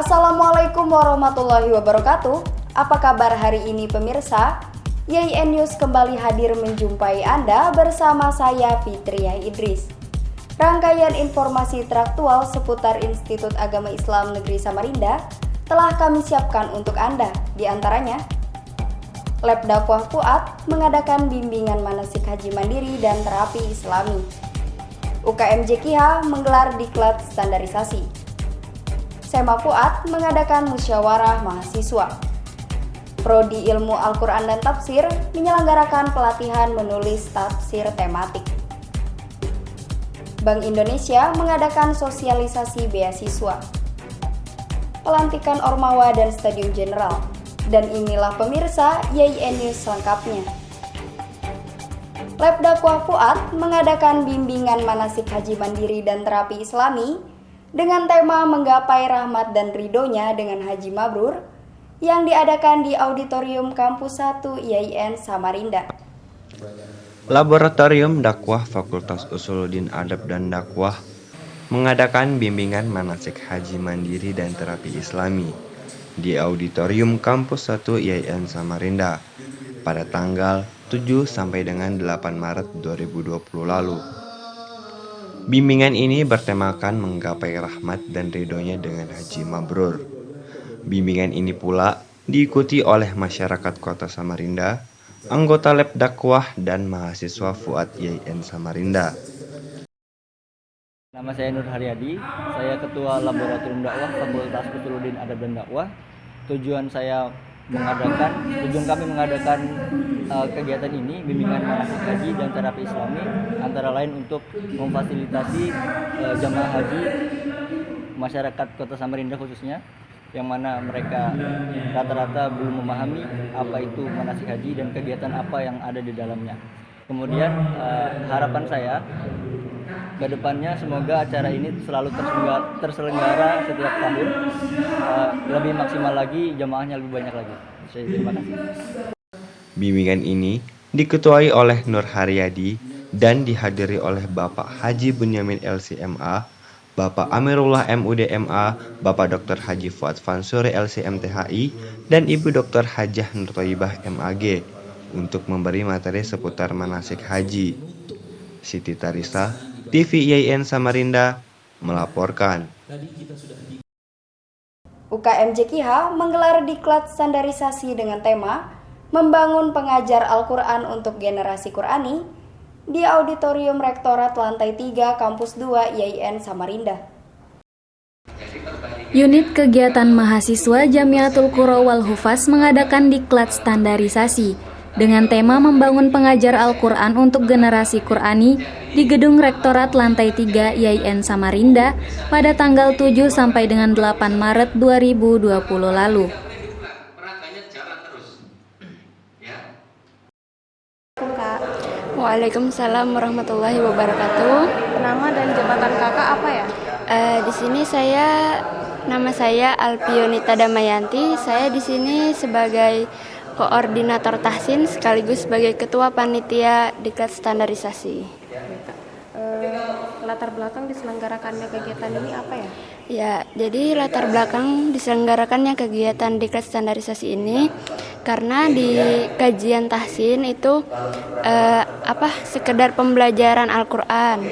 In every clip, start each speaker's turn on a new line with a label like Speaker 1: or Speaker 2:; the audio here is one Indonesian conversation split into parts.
Speaker 1: Assalamualaikum warahmatullahi wabarakatuh. Apa kabar hari ini pemirsa? YIN News kembali hadir menjumpai Anda bersama saya Fitriah Idris. Rangkaian informasi teraktual seputar Institut Agama Islam Negeri Samarinda telah kami siapkan untuk Anda. Di antaranya, Lab Dakwah Fuad mengadakan bimbingan manasik haji mandiri dan terapi islami. UKM JKH menggelar diklat standarisasi. Sema Fuad mengadakan musyawarah mahasiswa. Prodi Ilmu Al-Quran dan Tafsir menyelenggarakan pelatihan menulis tafsir tematik. Bank Indonesia mengadakan sosialisasi beasiswa. Pelantikan Ormawa dan Stadium Jenderal. Dan inilah pemirsa YIN News selengkapnya. Lab Dakwah Fuad mengadakan bimbingan manasik haji mandiri dan terapi islami dengan tema menggapai rahmat dan ridhonya dengan haji mabrur yang diadakan di Auditorium Kampus 1 YIN Samarinda.
Speaker 2: Laboratorium Dakwah Fakultas Usuluddin Adab dan Dakwah mengadakan bimbingan manasik haji mandiri dan terapi islami di Auditorium Kampus 1 YIN Samarinda pada tanggal 7 sampai dengan 8 Maret 2020 lalu. Bimbingan ini bertemakan menggapai rahmat dan ridhonya dengan haji mabrur. Bimbingan ini pula diikuti oleh masyarakat Kota Samarinda, anggota Lab Dakwah dan mahasiswa Fuad YIN Samarinda.
Speaker 3: Nama saya Nur Haryadi, saya Ketua Laboratorium Dakwah Fakultas Usuluddin Adab dan Dakwah. Tujuan kami mengadakan kegiatan ini, bimbingan manasik haji dan terapi islami, antara lain untuk memfasilitasi jamaah haji masyarakat Kota Samarinda khususnya, yang mana mereka rata-rata belum memahami apa itu manasik haji dan kegiatan apa yang ada di dalamnya. Kemudian harapan saya ke depannya semoga acara ini selalu terselenggara setiap tahun, lebih maksimal lagi, jamaahnya lebih banyak lagi. Terima kasih.
Speaker 2: Bimbingan ini diketuai oleh Nur Haryadi dan dihadiri oleh Bapak Haji Bunyamin LCMA, Bapak Amirullah MUD MA, Bapak Dr. Haji Fuad Fansuri LCMTHI, dan Ibu Dr. Hajah Nur Thayyibah MAG untuk memberi materi seputar manasik haji. Siti Tarisa, TV YIN Samarinda melaporkan.
Speaker 1: UKM JKH menggelar diklat standarisasi dengan tema Membangun Pengajar Al-Quran untuk Generasi Qurani di Auditorium Rektorat Lantai 3 Kampus 2 YIN Samarinda.
Speaker 4: Unit Kegiatan Mahasiswa Jamiatul Qura wal Hufaz mengadakan diklat standarisasi dengan tema Membangun Pengajar Al-Quran untuk Generasi Qurani di Gedung Rektorat Lantai 3 YIN Samarinda pada tanggal 7 sampai dengan 8 Maret 2020 lalu.
Speaker 5: Waalaikumsalam warahmatullahi wabarakatuh.
Speaker 6: Nama dan jabatan kakak apa ya?
Speaker 5: Di sini nama saya Alpionita Damayanti. Saya di sini sebagai koordinator tahsin sekaligus sebagai ketua panitia diklat standarisasi.
Speaker 6: Latar belakang diselenggarakannya kegiatan ini apa ya?
Speaker 5: Ya, jadi latar belakang diselenggarakannya kegiatan diklat standarisasi ini karena di kajian tahsin itu sekedar pembelajaran Al-Quran.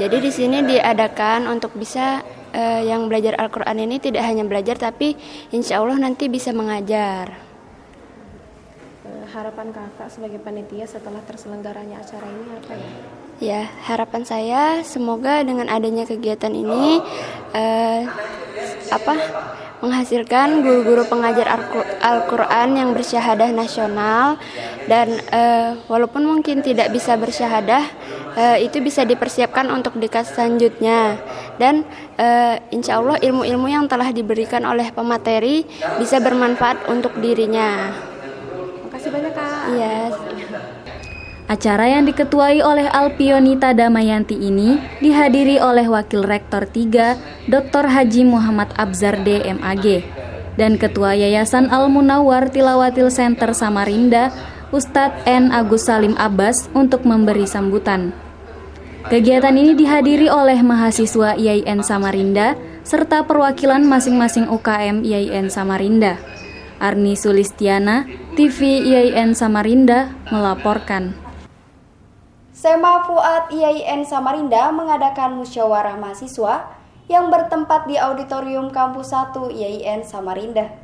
Speaker 5: Jadi di sini diadakan untuk bisa yang belajar Al-Quran ini tidak hanya belajar tapi insya Allah nanti bisa mengajar.
Speaker 6: Harapan kakak sebagai panitia setelah terselenggaranya acara ini apa ya?
Speaker 5: Ya, harapan saya semoga dengan adanya kegiatan ini menghasilkan guru-guru pengajar Al-Quran yang bersyahadah nasional dan walaupun mungkin tidak bisa bersyahadah, itu bisa dipersiapkan untuk diklat selanjutnya dan insya Allah ilmu-ilmu yang telah diberikan oleh pemateri bisa bermanfaat untuk dirinya.
Speaker 6: Makasih banyak kak.
Speaker 5: Iya.
Speaker 4: Acara yang diketuai oleh Alpionita Damayanti ini dihadiri oleh Wakil Rektor 3 Dr. Haji Muhammad Abzarde MAG dan Ketua Yayasan Al-Munawwar Tilawatil Center Samarinda Ustadz N. Agus Salim Abbas untuk memberi sambutan. Kegiatan ini dihadiri oleh mahasiswa YIN Samarinda, serta perwakilan masing-masing UKM IAIN Samarinda. Arni Sulistiana, TV IAIN Samarinda melaporkan.
Speaker 1: Sema Fuad IAIN Samarinda mengadakan musyawarah mahasiswa yang bertempat di Auditorium Kampus 1 IAIN Samarinda.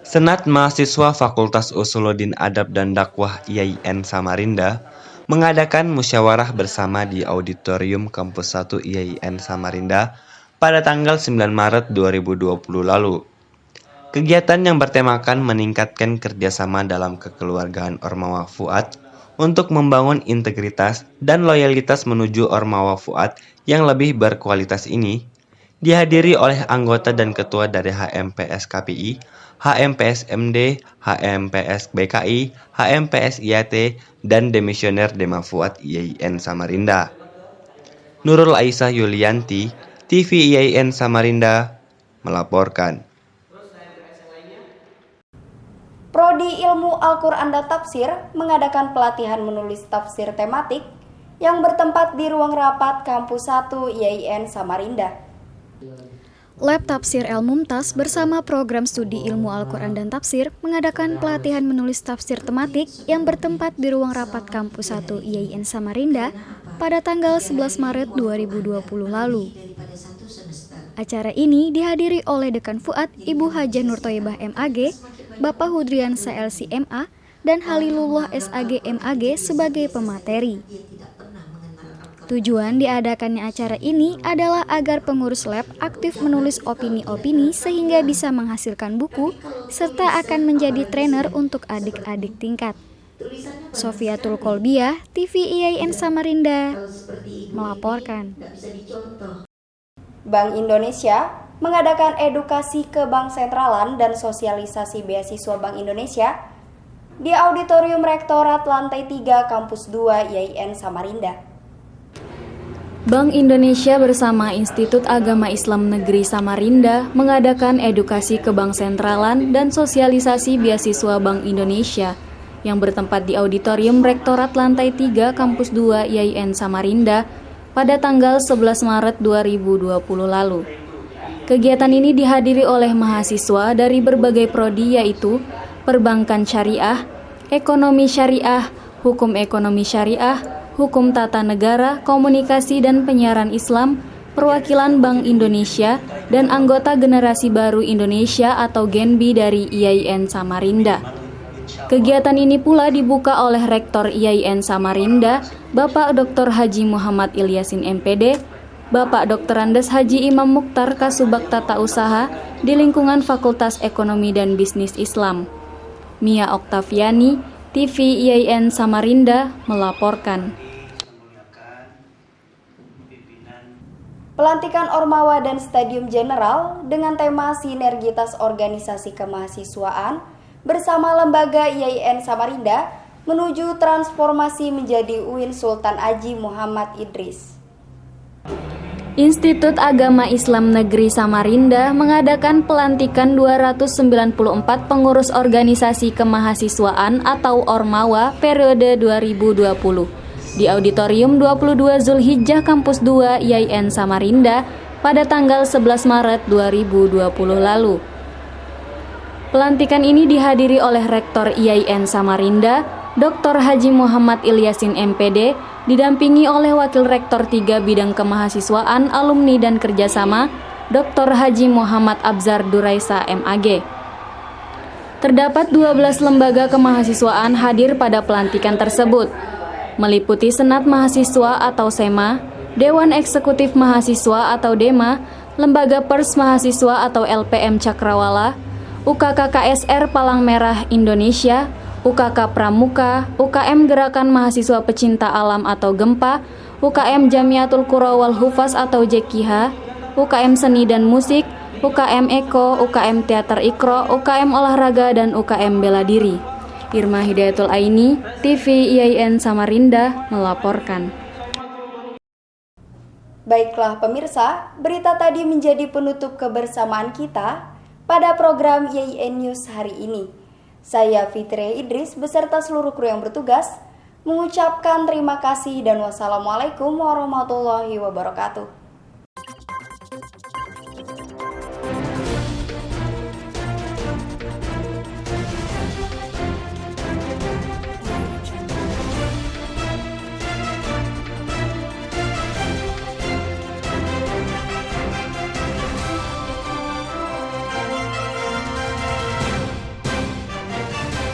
Speaker 2: Senat Mahasiswa Fakultas Usuluddin Adab dan Dakwah IAIN Samarinda mengadakan musyawarah bersama di Auditorium Kampus 1 IAIN Samarinda pada tanggal 9 Maret 2020 lalu. Kegiatan yang bertemakan meningkatkan kerjasama dalam kekeluargaan Ormawa Fuad untuk membangun integritas dan loyalitas menuju Ormawa Fuad yang lebih berkualitas ini, dihadiri oleh anggota dan ketua dari HMPS KPI, HMPS MD, HMPS BKI, HMPS IAT, dan Demisioner Dema Fuad IAIN Samarinda. Nurul Aisyah Yulianti, TV IAIN Samarinda, melaporkan.
Speaker 1: Prodi Ilmu Al-Quran dan Tafsir mengadakan pelatihan menulis tafsir tematik yang bertempat di ruang rapat Kampus 1 IAIN Samarinda.
Speaker 7: Lab Tafsir El Mumtaz bersama program studi Ilmu Al-Quran dan Tafsir mengadakan pelatihan menulis tafsir tematik yang bertempat di ruang rapat Kampus 1 IAIN Samarinda pada tanggal 11 Maret 2020 lalu. Acara ini dihadiri oleh Dekan Fuad Ibu Hajah Nur Thayyibah MAG, Bapak Hudrian SLC MA, dan Halilullah SAG MAG sebagai pemateri. Tujuan diadakannya acara ini adalah agar pengurus lab aktif menulis opini-opini sehingga bisa menghasilkan buku, serta akan menjadi trainer untuk adik-adik tingkat. Sofiatul Kolbiah, TV IAIN Samarinda, melaporkan.
Speaker 1: Bank Indonesia mengadakan edukasi ke Bank Sentralan dan sosialisasi beasiswa Bank Indonesia di Auditorium Rektorat Lantai 3 Kampus 2 IAIN Samarinda.
Speaker 4: Bank Indonesia bersama Institut Agama Islam Negeri Samarinda mengadakan edukasi ke Bank Sentralan dan sosialisasi beasiswa Bank Indonesia yang bertempat di Auditorium Rektorat Lantai 3 Kampus 2 IAIN Samarinda pada tanggal 11 Maret 2020 lalu. Kegiatan ini dihadiri oleh mahasiswa dari berbagai prodi yaitu Perbankan Syariah, Ekonomi Syariah, Hukum Ekonomi Syariah, Hukum Tata Negara, Komunikasi dan Penyiaran Islam, Perwakilan Bank Indonesia, dan anggota Generasi Baru Indonesia atau Genbi dari IAIN Samarinda. Kegiatan ini pula dibuka oleh Rektor IAIN Samarinda, Bapak Dr. Haji Muhammad Ilyasin MPD, Bapak Dr. Andes Haji Imam Mukhtar Kasubag Tata Usaha di lingkungan Fakultas Ekonomi dan Bisnis Islam. Mia Oktaviani, TV IAIN Samarinda, melaporkan.
Speaker 1: Pelantikan Ormawa dan Stadium General dengan tema Sinergitas Organisasi Kemahasiswaan bersama Lembaga IAIN Samarinda menuju transformasi menjadi UIN Sultan Haji Muhammad Idris.
Speaker 4: Institut Agama Islam Negeri Samarinda mengadakan pelantikan 294 pengurus organisasi kemahasiswaan atau Ormawa periode 2020 di Auditorium 22 Zulhijjah Kampus 2 IAIN Samarinda pada tanggal 11 Maret 2020 lalu. Pelantikan ini dihadiri oleh Rektor IAIN Samarinda, Dr. Haji Muhammad Ilyasin MPD, didampingi oleh Wakil Rektor 3 Bidang Kemahasiswaan, Alumni dan Kerjasama, Dr. Haji Muhammad Abzar Duraisa MAG. Terdapat 12 lembaga kemahasiswaan hadir pada pelantikan tersebut, meliputi Senat Mahasiswa atau SEMA, Dewan Eksekutif Mahasiswa atau DEMA, Lembaga Pers Mahasiswa atau LPM Cakrawala, UKKKSR Palang Merah Indonesia, UKK Pramuka, UKM Gerakan Mahasiswa Pecinta Alam atau GEMPA, UKM Jamiatul Qura wal Hufaz atau JKIHA, UKM Seni dan Musik, UKM Eko, UKM Teater Ikro, UKM Olahraga, dan UKM Bela Diri. Irma Hidayatul Aini, TV IAIN Samarinda, melaporkan.
Speaker 1: Baiklah pemirsa, berita tadi menjadi penutup kebersamaan kita pada program IAIN News hari ini. Saya Fitri Idris beserta seluruh kru yang bertugas mengucapkan terima kasih dan wassalamualaikum warahmatullahi wabarakatuh.